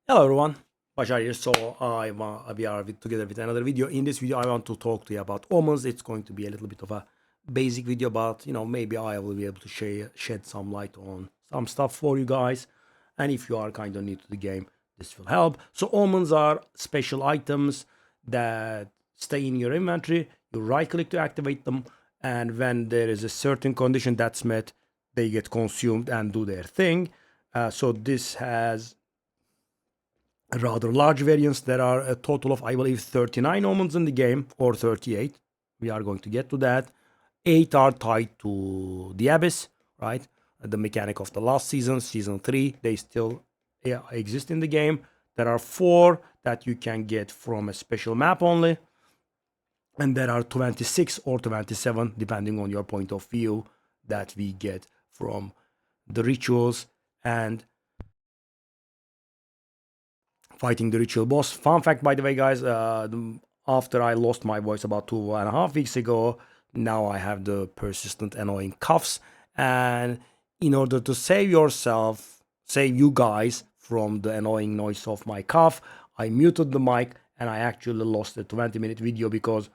Hello everyone, Bashar here. So we are together with another video. In this video, I want to talk to you about Omens. It's going to be a little bit of a basic video, but maybe I will be able to shed some light on some stuff for you guys. And if you are kind of new to the game, this will help. So Omens are special items that stay in your inventory. You right click to activate them, and when there is a certain condition that's met, they get consumed and do their thing. So this has a rather large variance. There are a total of, I believe, 39 omens in the game, or 38. We are going to get to that. 8 are tied to the Abyss, right? The mechanic of the last season, season 3, they still exist in the game. There are 4 that you can get from a special map only. And there are 26 or 27, depending on your point of view, that we get from the rituals and fighting the ritual boss. Fun fact, by the way, guys, after I lost my voice about 2.5 weeks ago, now I have the persistent annoying coughs. And in order to save you guys from the annoying noise of my cough, I muted the mic and I actually lost a 20-minute video because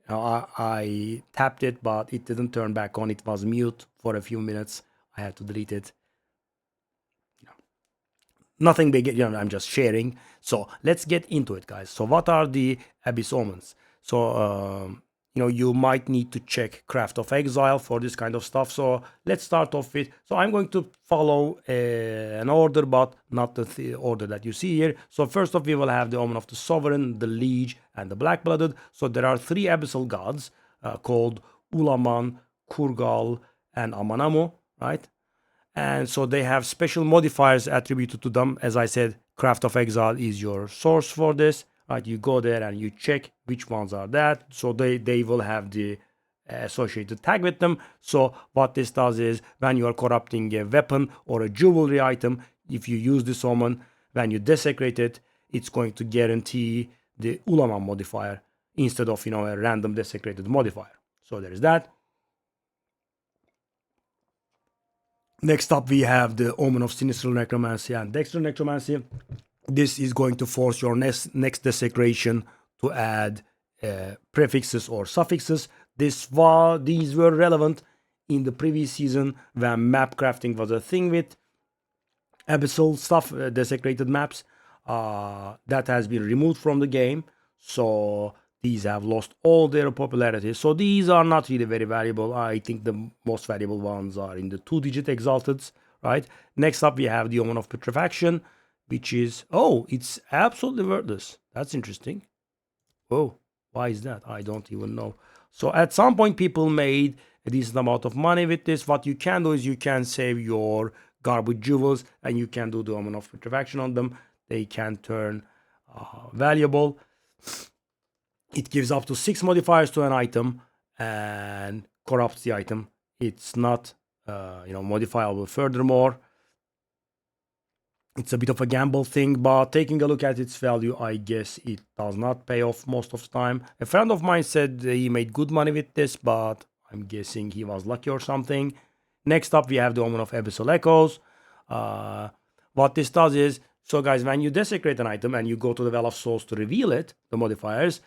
I tapped it, but it didn't turn back on. It was mute for a few minutes. I had to delete it. Nothing big, I'm just sharing. So let's get into it, guys. So what are the Abyss Omens? So you might need to check Craft of Exile for this kind of stuff. So let's start off with, so I'm going to follow an order, but not the order that you see here. So first off, we will have the Omen of the Sovereign, the Liege, and the Black-Blooded. So there are 3 abyssal gods called Ulaman, Kurgal, and Amanamu, right? And so they have special modifiers attributed to them. As I said, Craft of Exile is your source for this, right? You go there and you check which ones are that. So they will have the associated tag with them. So what this does is, when you are corrupting a weapon or a jewelry item, if you use this omen, when you desecrate it, it's going to guarantee the Ulaman modifier instead of a random desecrated modifier. So there is that. Next up, we have the Omen of Sinistral Necromancy and Dexter Necromancy. This is going to force your next desecration to add prefixes or suffixes. These were relevant in the previous season when map crafting was a thing with abyssal stuff, desecrated maps. That has been removed from the game. So these have lost all their popularity. So these are not really very valuable. I think the most valuable ones are in the 2-digit exalteds, right? Next up, we have the Omen of Petrifaction, which is, it's absolutely worthless. That's interesting. Oh, why is that? I don't even know. So at some point, people made a decent amount of money with this. What you can do is you can save your garbage jewels and you can do the Omen of Petrifaction on them. They can turn valuable. It gives up to 6 modifiers to an item and corrupts the item. It's not, modifiable furthermore. It's a bit of a gamble thing, but taking a look at its value, I guess it does not pay off most of the time. A friend of mine said he made good money with this, but I'm guessing he was lucky or something. Next up, we have the Omen of Abyssal Echoes. What this does is, so guys, when you desecrate an item and you go to the Well of Souls to reveal it, the modifiers,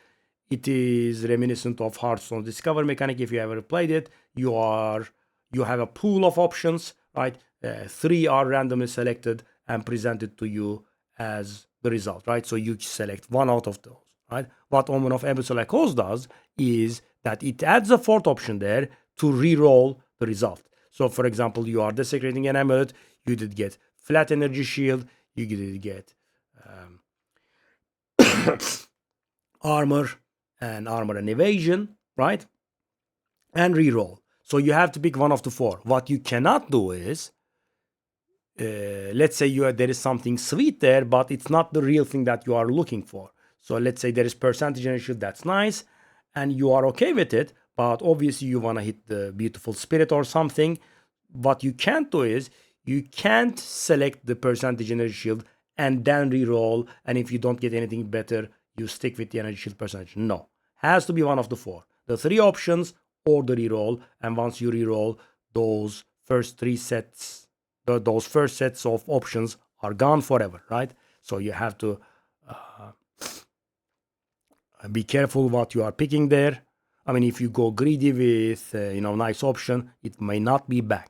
it is reminiscent of Hearthstone's Discover mechanic. If you ever played it, you have a pool of options, right? 3 are randomly selected and presented to you as the result, right? So you select one out of those, right? What Omen of Abyssal Echoes does is that it adds a 4th option there to re-roll the result. So for example, you are desecrating an amulet, you did get flat energy shield, you did get armor and evasion, right? And re-roll. So you have to pick one of the 4. What you cannot do is, let's say there is something sweet there, but it's not the real thing that you are looking for. So let's say there is percentage energy, that's nice, and you are okay with it, but obviously you want to hit the beautiful spirit or something. What you can't do is, you can't select the percentage energy shield and then re-roll, and if you don't get anything better, you stick with the energy shield percentage. No. Has to be one of the 4. The 3 options or the re-roll, and once you re-roll, those first 3 sets, those first sets of options are gone forever, right? So you have to be careful what you are picking there. I mean, if you go greedy with nice option, it may not be back.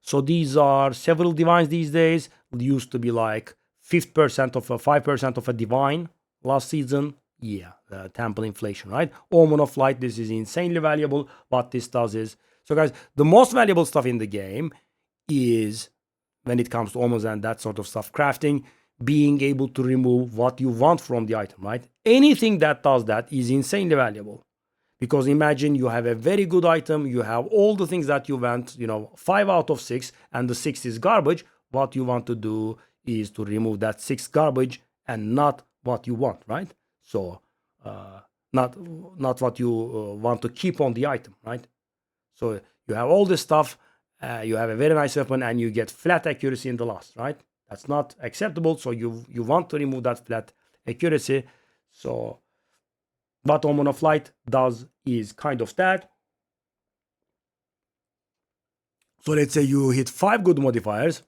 So these are several divines these days. It used to be like 5% of a 5% of a divine last season. Yeah, temple inflation, right? Omen of Light, this is insanely valuable. What this does is, so guys, the most valuable stuff in the game is, when it comes to omens and that sort of stuff, crafting, being able to remove what you want from the item, right? Anything that does that is insanely valuable. Because imagine you have a very good item, you have all the things that you want, 5 out of 6, and the 6 is garbage. What you want to do is to remove that 6 garbage and not what you want, right? So, not what you want to keep on the item, right? So you have all this stuff, you have a very nice weapon, and you get flat accuracy in the last, right? That's not acceptable. So you want to remove that flat accuracy. So what Omen of Light does is kind of that. So let's say you hit 5 good modifiers,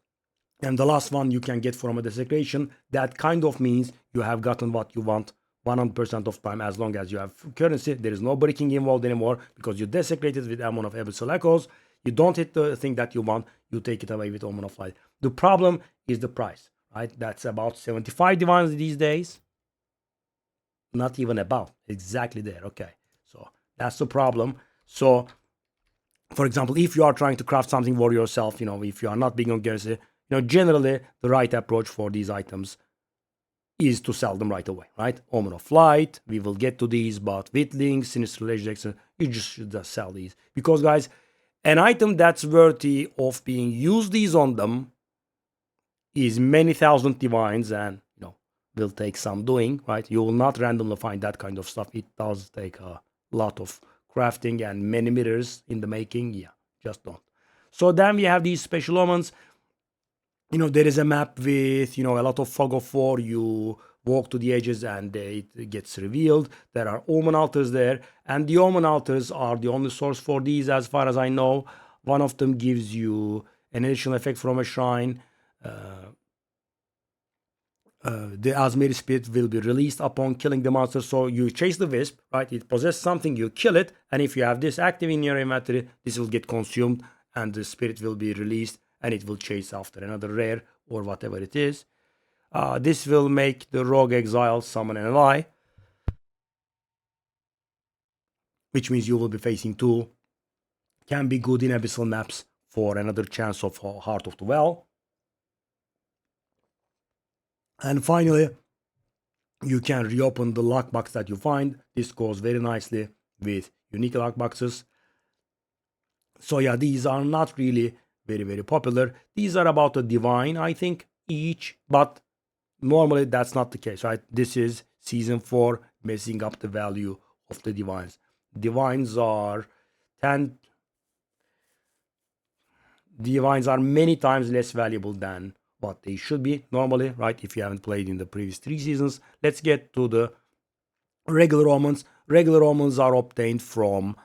and the last one you can get from a desecration. That kind of means you have gotten what you want 100% of time, as long as you have currency. There is no breaking involved anymore because you desecrated with Omen of Abyssal Echoes. You don't hit the thing that you want, you take it away with Omen of Light. The problem is the price, right? That's about 75 divines these days. Not even about, exactly there. Okay, so that's the problem. So, for example, if you are trying to craft something for yourself, if you are not big on currency, generally the right approach for these items is to sell them right away, right? Omen of Light, we will get to these, but Whittling, Sinister Legion, you just should just sell these. Because, guys, an item that's worthy of being used is on them is many thousand divines, and, will take some doing, right? You will not randomly find that kind of stuff. It does take a lot of crafting and many mirrors in the making. Yeah, just don't. So then we have these special omens. There is a map with, a lot of fog of war. You walk to the edges and it gets revealed. There are omen altars there. And the omen altars are the only source for these, as far as I know. One of them gives you an additional effect from a shrine. The Azmiri spirit will be released upon killing the monster. So you chase the wisp, right? It possesses something, you kill it. And if you have this active in your inventory, this will get consumed and the spirit will be released and it will chase after another rare or whatever it is. This will make the rogue exile summon an ally, which means you will be facing 2. Can be good in abyssal maps for another chance of Heart of the Well. And finally, you can reopen the lockbox that you find. This goes very nicely with unique lockboxes. So yeah, these are not really very, very popular. These are about a divine, I think, each, but normally that's not the case, right? This is season 4 messing up the value of the divines. Divines are many times less valuable than what they should be normally, right? If you haven't played in the previous 3 seasons. Let's get to the regular omens. Regular omens are obtained from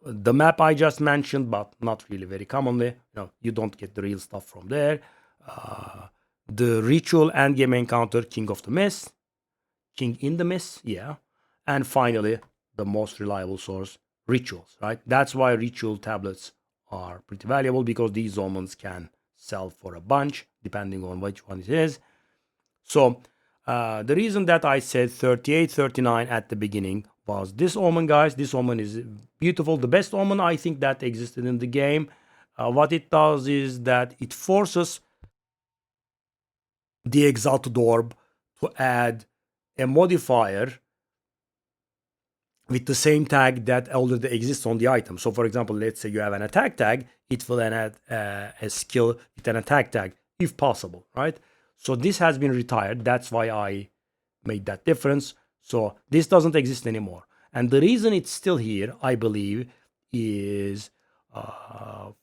the map I just mentioned, but not really very commonly. You don't get the real stuff from there. The ritual endgame encounter, King of the Mist, King in the Mist, yeah. And finally, the most reliable source, rituals, right? That's why ritual tablets are pretty valuable, because these omens can sell for a bunch depending on which one it is. So the reason that I said 38, 39 at the beginning was this omen, guys. This omen is beautiful. The best omen I think that existed in the game. What it does is that it forces the Exalted Orb to add a modifier with the same tag that already exists on the item. So for example, let's say you have an attack tag, it will add a skill with an attack tag, if possible, right? So this has been retired. That's why I made that difference. So this doesn't exist anymore. And the reason it's still here, I believe, is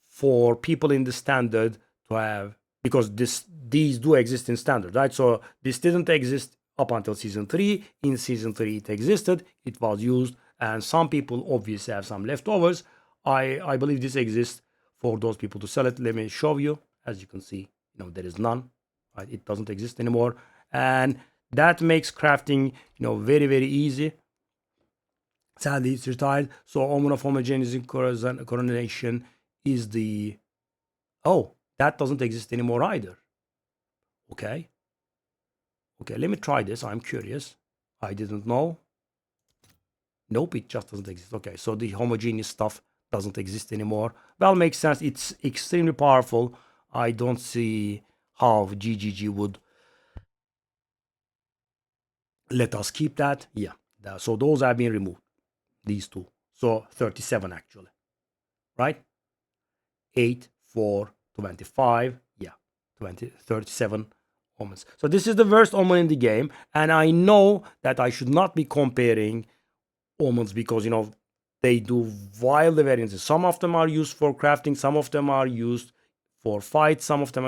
for people in the standard to have, because these do exist in standard, right? So this didn't exist up until season 3. In season 3 it existed, it was used, and some people obviously have some leftovers. I believe this exists for those people to sell it. Let me show you. As you can see, there is none, right? It doesn't exist anymore. And that makes crafting, very, very easy. Sadly, it's retired. So Omen of Homogeneous Coronation is the... Oh, that doesn't exist anymore either. Okay. Okay, let me try this. I'm curious. I didn't know. Nope, it just doesn't exist. Okay, so the homogeneous stuff doesn't exist anymore. Well, makes sense. It's extremely powerful. I don't see how GGG would let us keep that. Yeah, so those have been removed. These two. So 37 actually. Right? 8, 4, 25. Yeah, 37 omens. So this is the worst omen in the game. And I know that I should not be comparing omens because, they do wild variances. Some of them are used for crafting. Some of them are used for fights. Some of them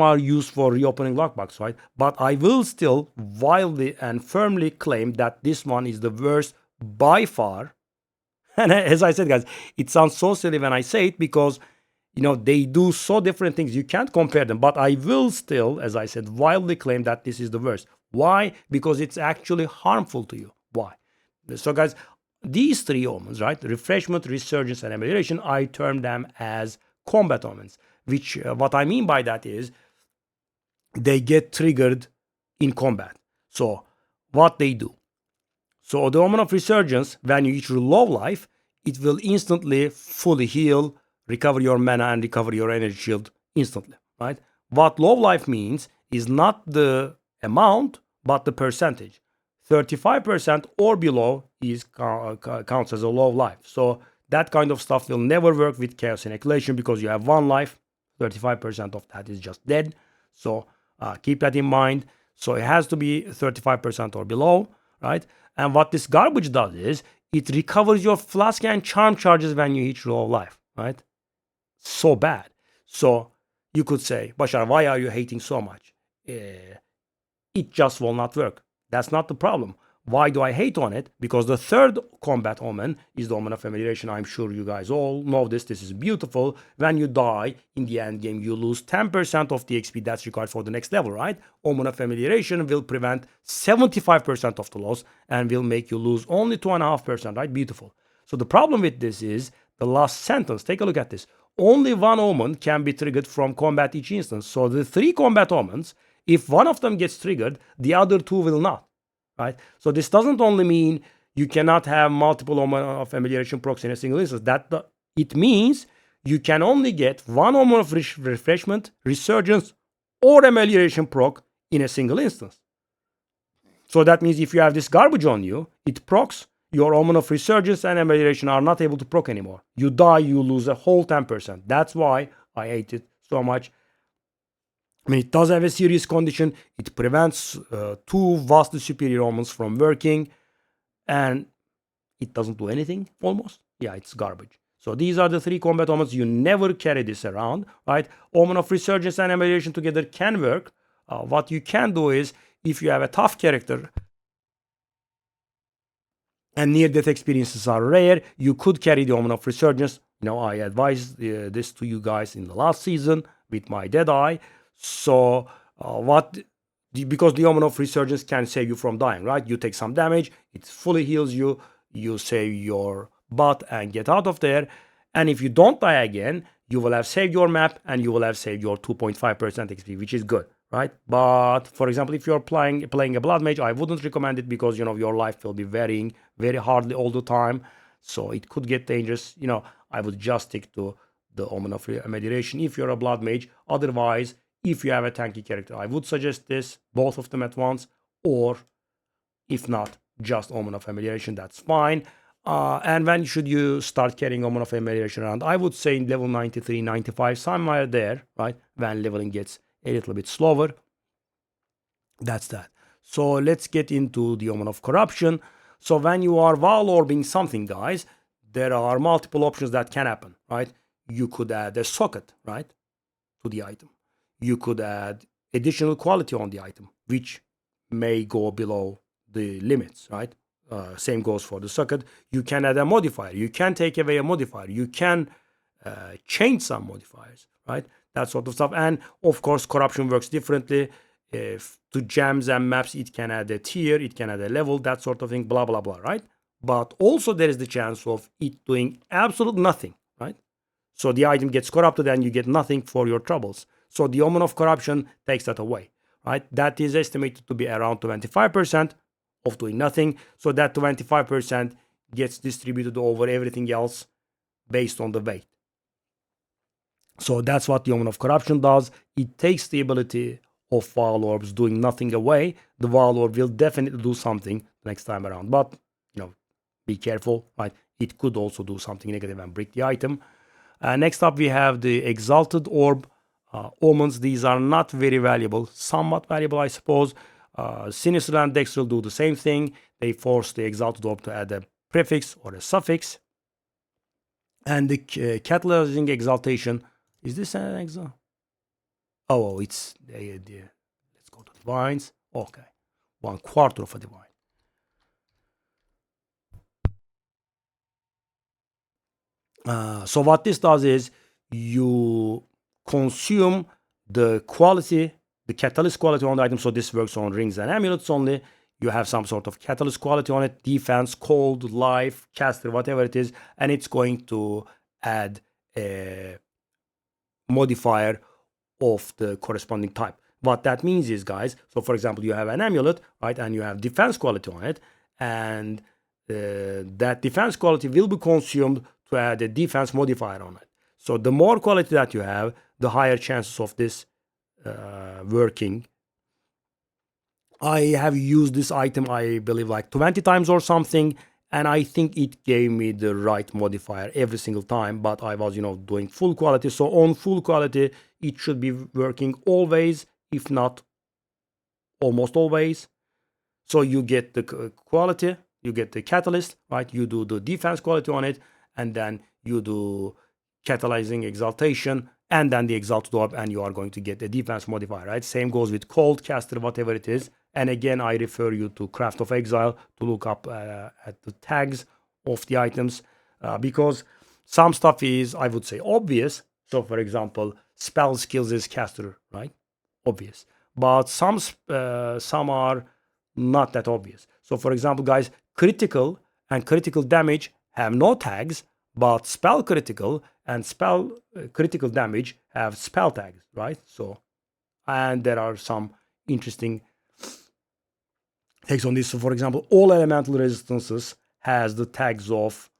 are used for reopening lockbox, right? But I will still wildly and firmly claim that this one is the worst by far. And as I said, guys, it sounds so silly when I say it because, they do so different things. You can't compare them. But I will still, as I said, wildly claim that this is the worst. Why? Because it's actually harmful to you. Why? So, guys, these three omens, right? Refreshment, resurgence, and amelioration, I term them as combat omens. Which, what I mean by that is, they get triggered in combat. So, what they do. So, the omen of resurgence, when you reach low life, it will instantly fully heal, recover your mana, and recover your energy shield instantly, right? What low life means is not the amount, but the percentage. 35% or below counts as a low life. So that kind of stuff will never work with Chaos Inoculation because you have one life. 35% of that is just dead. So keep that in mind. So it has to be 35% or below, right? And what this garbage does is it recovers your flask and charm charges when you hit low life, right? So bad. So you could say, Bashar, why are you hating so much? It just will not work. That's not the problem. Why do I hate on it? Because the third combat omen is the Omen of Amelioration. I'm sure you guys all know this. This is beautiful. When you die in the end game, you lose 10% of the XP that's required for the next level, right? Omen of Amelioration will prevent 75% of the loss and will make you lose only 2.5%, right? Beautiful. So the problem with this is the last sentence. Take a look at this. Only one omen can be triggered from combat each instance. So the three combat omens, if one of them gets triggered, the other two will not. Right? So this doesn't only mean you cannot have multiple Omen of Amelioration procs in a single instance. It means you can only get one Omen of Refreshment, Resurgence, or Amelioration proc in a single instance. So that means if you have this garbage on you, it procs, your Omen of Resurgence and Amelioration are not able to proc anymore. You die, you lose a whole 10%. That's why I hate it so much. I mean, it does have a serious condition. It prevents two vastly superior omens from working. And it doesn't do anything, almost. Yeah, it's garbage. So these are the three combat omens. You never carry this around, right? Omen of Resurgence and Amelioration together can work. What you can do is, if you have a tough character and near-death experiences are rare, you could carry the Omen of Resurgence. I advised this to you guys in the last season with my Deadeye. So because the Omen of Resurgence can save you from dying, right? You take some damage, it fully heals you, you save your butt and get out of there. And if you don't die again, you will have saved your map and you will have saved your 2.5% XP, which is good, right? But for example, if you're playing a Blood Mage, I wouldn't recommend it because, your life will be varying very hardly all the time. So it could get dangerous. I would just stick to the Omen of Amelioration if you're a Blood Mage. Otherwise, if you have a tanky character, I would suggest this, both of them at once, or if not, just Omen of Amelioration, that's fine. And when should you start carrying Omen of Amelioration around? I would say in level 93, 95, somewhere there, right? When leveling gets a little bit slower. That's that. So let's get into the Omen of Corruption. So when you are wall orbing something, guys, there are multiple options that can happen, right? You could add a socket, right, to the item. You could add additional quality on the item, which may go below the limits, right? Same goes for the socket. You can add a modifier. You can take away a modifier. You can change some modifiers, right? That sort of stuff. And of course, corruption works differently. if to gems and maps, it can add a tier, it can add a level, that sort of thing, blah, blah, blah, right? But also there is the chance of it doing absolute nothing, right? So the item gets corrupted and you get nothing for your troubles. So the Omen of Corruption takes that away, right? That is estimated to be around 25% of doing nothing. So that 25% gets distributed over everything else based on the weight. So that's what the Omen of Corruption does. It takes the ability of Vile Orbs doing nothing away. The Vile Orb will definitely do something next time around. But, be careful, right? It could also do something negative and break the item. Next up, we have the Exalted Orb. Omens, these are not very valuable. Somewhat valuable, I suppose. Sinister and Dexter do the same thing. They force the Exalted Orb to add a prefix or a suffix. And the Catalyzing Exaltation, is this an exalt? Oh, it's let's go to Divines. Okay, 1/4 of a Divine. So what this does is you consume the quality, the catalyst quality on the item. So this works on rings and amulets only. You have some sort of catalyst quality on it, defense, cold, life, caster, whatever it is, and it's going to add a modifier of the corresponding type. What that means is, guys, so for example, you have an amulet, right, and you have defense quality on it, and that defense quality will be consumed to add a defense modifier on it. So the more quality that you have, the higher chances of this working. I have used this item, I believe, like 20 times or something, and I think it gave me the right modifier every single time, but I was, doing full quality. So on full quality, it should be working always, if not almost always. So you get the quality, you get the catalyst, right? You do the defense quality on it, and then you do catalyzing exaltation, and then the exalted orb, and you are going to get the defense modifier, right? Same goes with cold, caster, whatever it is. And again, I refer you to Craft of Exile to look up at the tags of the items, because some stuff is, I would say, obvious. So for example, spell skills is caster, right? Obvious. But some are not that obvious. So for example, guys, critical and critical damage have no tags, but spell critical and spell critical damage have spell tags, right? So, and there are some interesting takes on this. So for example, all elemental resistances has the tags of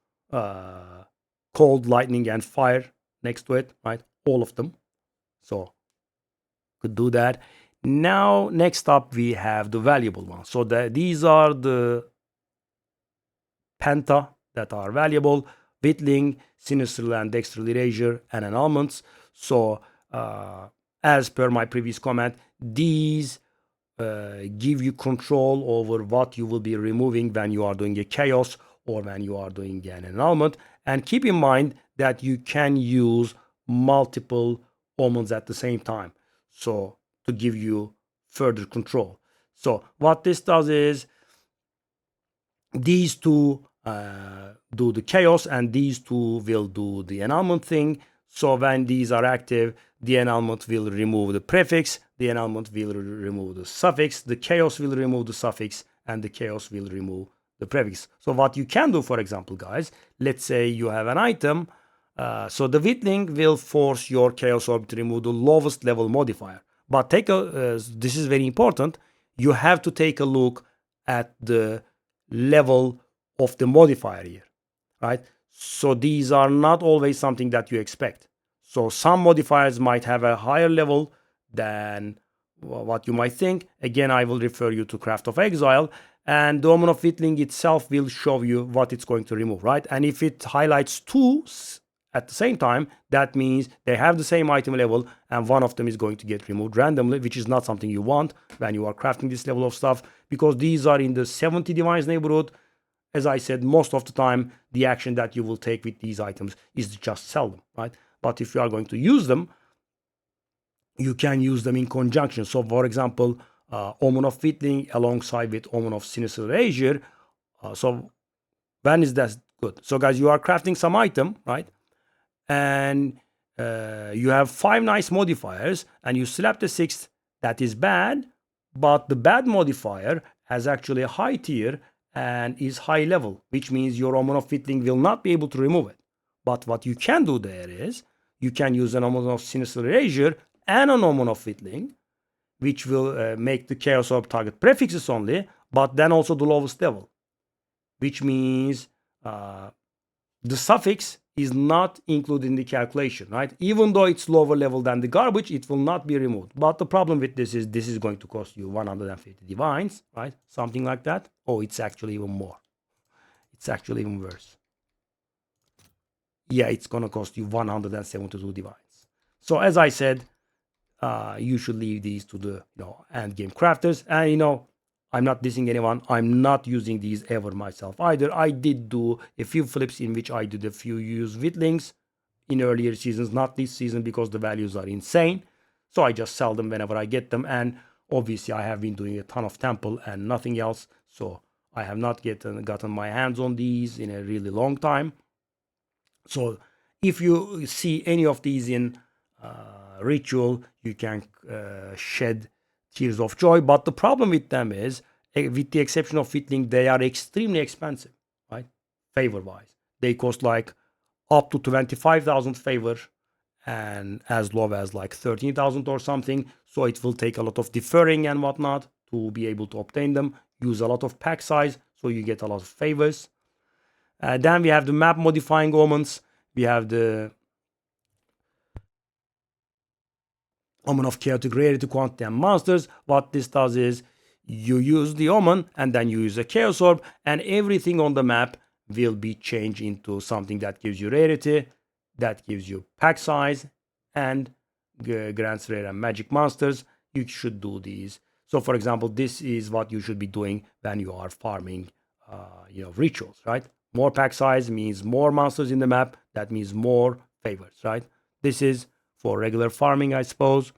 cold, lightning, and fire next to it, right? All of them. So could do that. Now, next up, we have the valuable ones. So these are the penta that are valuable: Whittling, Sinister and Dexterous Erasure, and Annulments. So, as per my previous comment, these give you control over what you will be removing when you are doing a chaos or when you are doing an annulment. And keep in mind that you can use multiple omens at the same time, so to give you further control. So what this does is these two do the chaos, and these two will do the annulment thing. So when these are active, the annulment will remove the prefix, the annulment will remove the suffix, the chaos will remove the suffix, and the chaos will remove the prefix. So what you can do, for example, guys, let's say you have an item. So the Whittling will force your Chaos Orb to remove the lowest level modifier. But this is very important. You have to take a look at the level of the modifier here, right? So these are not always something that you expect. So some modifiers might have a higher level than what you might think. Again, I will refer you to Craft of Exile, and the Omen of Whittling itself will show you what it's going to remove, right? And if it highlights two at the same time, that means they have the same item level, and one of them is going to get removed randomly, which is not something you want when you are crafting this level of stuff, because these are in the 70 Divines neighborhood. As I said, most of the time, the action that you will take with these items is to just sell them, right? But if you are going to use them, you can use them in conjunction. So, for example, Omen of Whittling alongside with Omen of Sinister Erasure. So, when is that good? So, guys, you are crafting some item, right? And you have 5 nice modifiers, and you slap the 6th that is bad, But the bad modifier has actually a high tier and is high level, which means your Omen of Whittling will not be able to remove it. But what you can do there is you can use an Omen of Sinister Erasure and an Omen of Whittling, which will make the Chaos Orb target prefixes only, but then also the lowest level, which means the suffix is not included in the calculation, right? Even though it's lower level than the garbage, it will not be removed. But the problem with this is going to cost you 150 divines, right? Something like that. Oh, it's actually even more. It's actually even worse. Yeah, it's gonna cost you 172 divines. So as I said, you should leave these to the end game crafters. And I'm not dissing anyone. I'm not using these ever myself either. I did do a few flips in which I did a few use Whittlings in earlier seasons, not this season because the values are insane. So I just sell them whenever I get them. And obviously I have been doing a ton of temple and nothing else. So I have not gotten my hands on these in a really long time. So if you see any of these in ritual, you can shed tears of joy. But the problem with them is, with the exception of Whittling, they are extremely expensive, right? Favor wise, they cost like up to 25,000 favor and as low as like 13,000 or something. So it will take a lot of deferring and whatnot to be able to obtain them. Use a lot of pack size so you get a lot of favors. Then we have the map modifying omens. We have the Omen of Chaotic Rarity, Quantity, and Monsters. What this does is you use the Omen and then you use a Chaos Orb, and everything on the map will be changed into something that gives you rarity, that gives you pack size, and grants rare and magic monsters. You should do these. So, for example, this is what you should be doing when you are farming, rituals, right? More pack size means more monsters in the map. That means more favors, right? This is for regular farming, I suppose.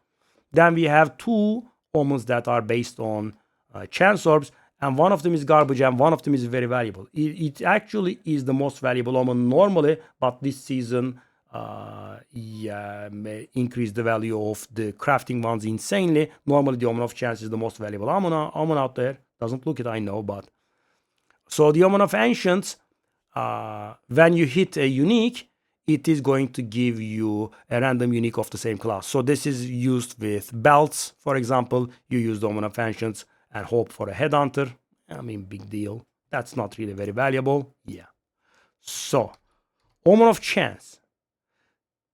Then we have two omens that are based on chance orbs, and one of them is garbage and one of them is very valuable. It actually is the most valuable omen normally, but this season may increase the value of the crafting ones insanely. Normally the Omen of Chance is the most valuable omen out there. Doesn't look it, I know, but so the Omen of Ancients, when you hit a unique, it is going to give you a random unique of the same class. So this is used with belts, for example. You use the Omen of Ancients and hope for a headhunter. I mean, big deal. That's not really very valuable. Yeah. So, Omen of Chance.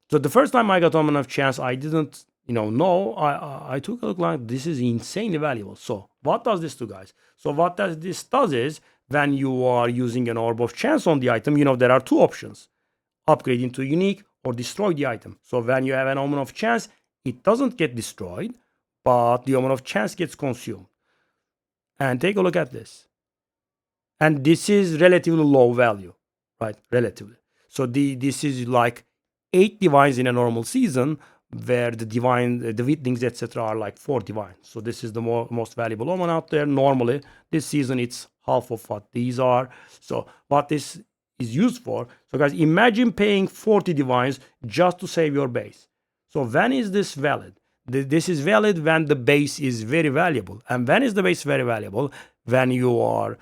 So the first time I got Omen of Chance, I didn't, know. I took a look like this is insanely valuable. So what does this do, guys? So what this does is when you are using an Orb of Chance on the item, there are two options. Upgrade into unique or destroy the item. So when you have an Omen of Chance, it doesn't get destroyed, but the Omen of Chance gets consumed. And take a look at this. And this is relatively low value, right? Relatively. So this is like 8 divines in a normal season, where the Whittlings, etc. are like 4 divines. So this is the most valuable Omen out there. Normally, this season it's half of what these are. So what this is used for. So guys, imagine paying 40 divines just to save your base. So when is this valid? This is valid when the base is very valuable. And when is the base very valuable? When you are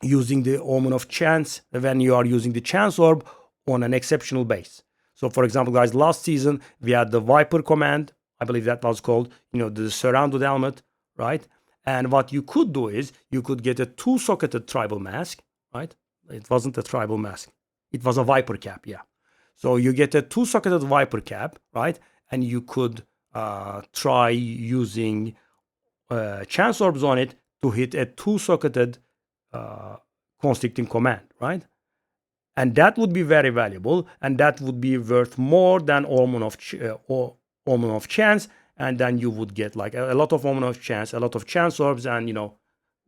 using the Omen of Chance, when you are using the Chance Orb on an exceptional base. So for example, guys, last season we had the Viper command, I believe that was called, the surrounded helmet, right? And what you could do is you could get a 2-socketed tribal mask, right? It wasn't a tribal mask. It was a Viper cap, yeah. So you get a 2-socketed Viper cap, right? And you could try using Chance Orbs on it to hit a 2-socketed constricting command, right? And that would be very valuable, and that would be worth more than Omen of Chance, and then you would get like a lot of Omen of Chance, a lot of Chance Orbs, and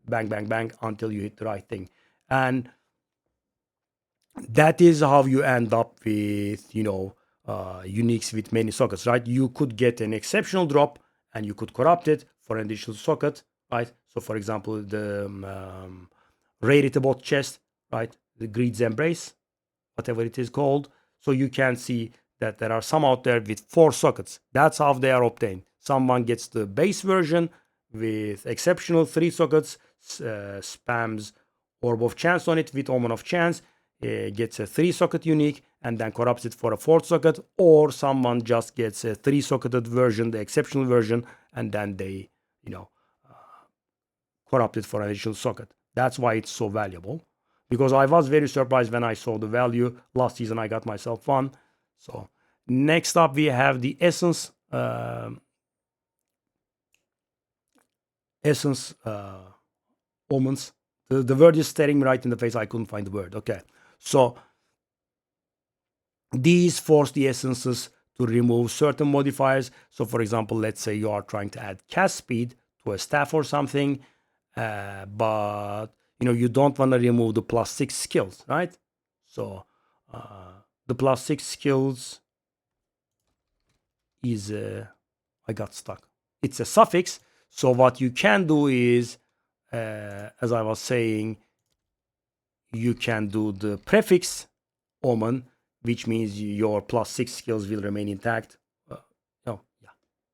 bang, bang, bang until you hit the right thing. And that is how you end up with, uniques with many sockets, right? You could get an exceptional drop and you could corrupt it for an additional socket, right? So for example, the Rarity Bot chest, right? The Greed's Embrace, whatever it is called. So you can see that there are some out there with 4 sockets. That's how they are obtained. Someone gets the base version with exceptional 3 sockets, spams Orb of Chance on it with Omen of Chance, gets a 3 socket unique, and then corrupts it for a 4th socket, or someone just gets a 3 socketed version, the exceptional version, and then they, corrupt it for an additional socket. That's why it's so valuable. Because I was very surprised when I saw the value. Last season I got myself one. So next up we have the Essence Omens. The word is staring me right in the face. I couldn't find the word. Okay. So these force the essences to remove certain modifiers. So for example, let's say you are trying to add cast speed to a staff or something, but you don't want to remove the +6 skills, right? So the +6 skills is I got stuck. It's a suffix. So what you can do is, as I was saying, you can do the prefix Omen, which means your +6 skills will remain intact.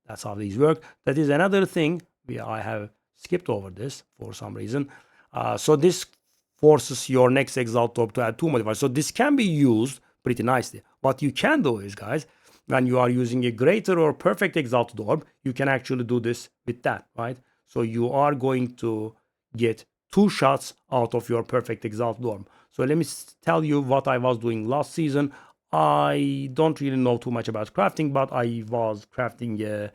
That's how these work. That is another thing. I have skipped over this for some reason. So this forces your next Exalt Orb to add 2 modifiers. So this can be used pretty nicely. What you can do is, guys, when you are using a greater or perfect Exalted Orb, you can actually do this with that, right? So you are going to get 2 shots out of your perfect Exalted Orb. So let me tell you what I was doing last season. I don't really know too much about crafting, but I was crafting a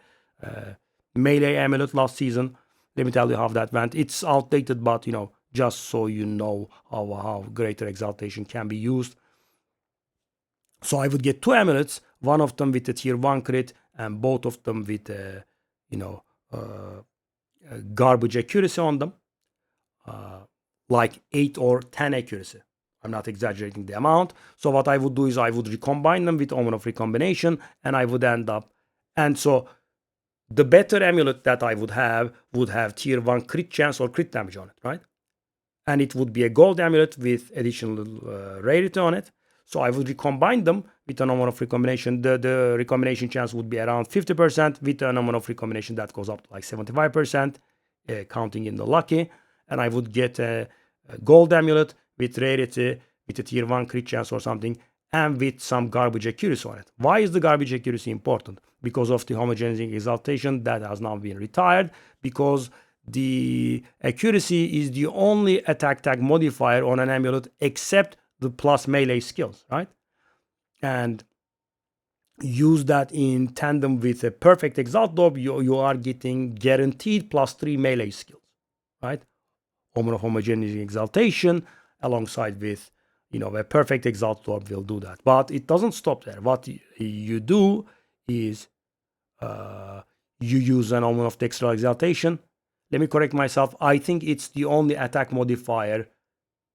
melee amulet last season. Let me tell you how that went. It's outdated, but just so you know how greater exaltation can be used. So I would get 2 amulets, one of them with a tier 1 crit, and both of them with garbage accuracy on them, like 8 or 10 accuracy. I'm not exaggerating the amount. So what I would do is I would recombine them with Omen of Recombination, and I would end up. And so the better amulet that I would have tier 1 crit chance or crit damage on it, right? And it would be a gold amulet with additional rarity on it. So I would recombine them with an Omen of Recombination. The recombination chance would be around 50%. With an Omen of Recombination, that goes up to like 75%, counting in the lucky. And I would get a gold amulet with rarity, with a tier 1 crit chance or something, and with some garbage accuracy on it. Why is the garbage accuracy important? Because of the homogenizing exaltation that has now been retired, because the accuracy is the only attack tag modifier on an amulet except the plus melee skills, right? And use that in tandem with a perfect Exalt Orb, you are getting guaranteed +3 melee skills, right? Omen of Homogeneous Exaltation alongside with, a perfect Exalt Orb will do that. But it doesn't stop there. What you do is you use an Omen of Dextral Exaltation. Let me correct myself. I think it's the only attack modifier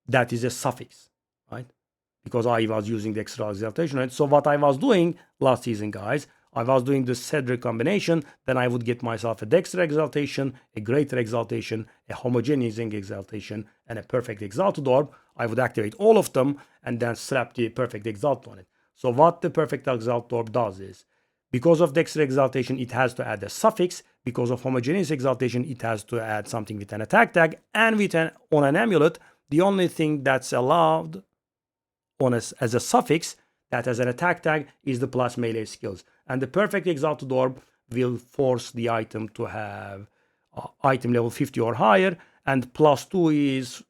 that is a suffix, right? Because I was using the extra exaltation. Right? So what I was doing last season, guys, I was doing the Cedric combination. Then I would get myself a Dexter exaltation, a Greater exaltation, a Homogeneizing exaltation, and a Perfect Exalted Orb. I would activate all of them and then slap the Perfect Exalt on it. So what the Perfect Exalt Orb does is, because of Dexter exaltation, it has to add a suffix. Because of Homogeneous exaltation, it has to add something with an attack tag. And on an amulet, the only thing that's allowed as a suffix that has an attack tag is the plus melee skills. And the Perfect Exalted Orb will force the item to have item level 50 or higher, and +2 is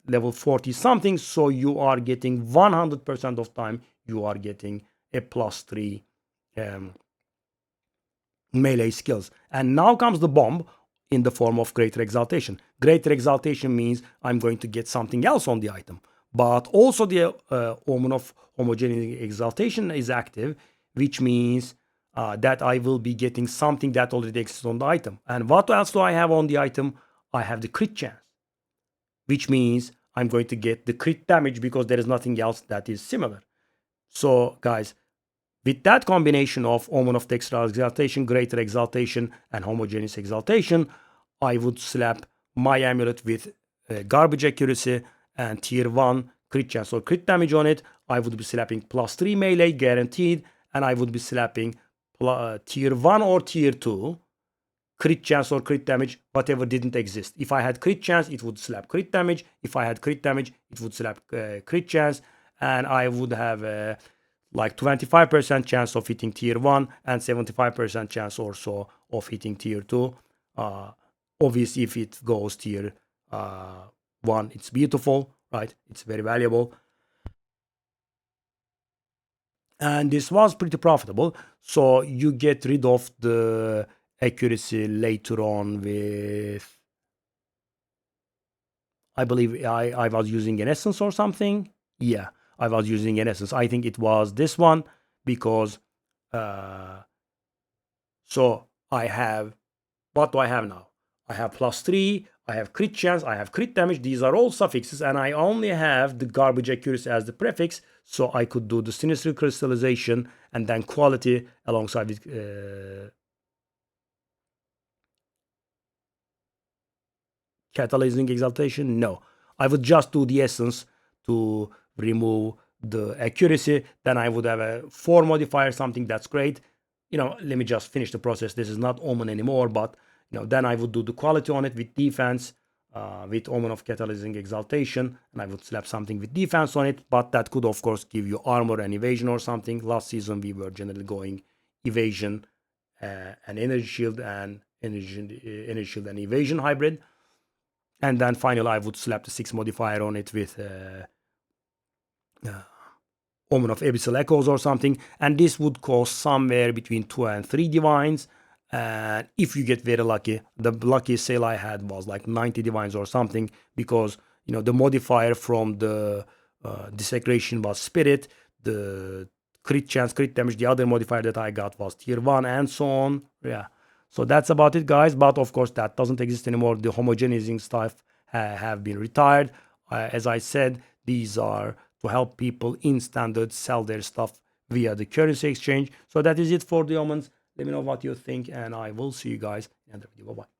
level 40 something, so you are getting 100% of time you are getting a +3 melee skills. And now comes the bomb in the form of Greater Exaltation. Greater Exaltation means I'm going to get something else on the item. But also the Omen of Homogeneous Exaltation is active, which means that I will be getting something that already exists on the item. And what else do I have on the item? I have the crit chance, which means I'm going to get the crit damage because there is nothing else that is similar. So, guys, with that combination of Omen of Dextral Exaltation, Greater Exaltation, and Homogeneous Exaltation, I would slap my amulet with garbage accuracy and tier 1 crit chance or crit damage on it. I would be slapping +3 melee guaranteed, and I would be slapping tier 1 or tier 2 crit chance or crit damage, whatever didn't exist. If I had crit chance, it would slap crit damage. If I had crit damage, it would slap crit chance. And I would have like 25% chance of hitting tier 1 and 75% chance also of hitting tier 2. Obviously, if it goes tier 1, it's beautiful, right? It's very valuable. And this was pretty profitable. So you get rid of the accuracy later on with, I believe I was using an essence or something. Yeah, I was using an essence. I think it was this one because so I have, what do I have now? I have +3, I have crit chance, I have crit damage. These are all suffixes, and I only have the garbage accuracy as the prefix, so I could do the sinister crystallization and then quality alongside with catalyzing exaltation. No, I would just do the essence to remove the accuracy. Then I would have a 4 modifier, something that's great. Let me just finish the process. This is not Omen anymore, but then I would do the quality on it with defense, with Omen of catalyzing exaltation, and I would slap something with defense on it. But that could of course give you armor and evasion or something. Last season we were generally going evasion and energy shield and energy shield and evasion hybrid. And then finally I would slap the 6 modifier on it with Omen of Abyssal Echoes or something, and this would cost somewhere between 2 and 3 divines. And if you get very lucky, the luckiest sale I had was like 90 divines or something, because the modifier from the desecration was spirit, the crit chance, crit damage, the other modifier that I got was tier 1, and so on. Yeah, so that's about it, guys. But of course that doesn't exist anymore. The homogenizing stuff have been retired. As I said, these are to help people in standard sell their stuff via the currency exchange. So that is it for the omens. Let me know what you think, and I will see you guys in the video. Bye bye.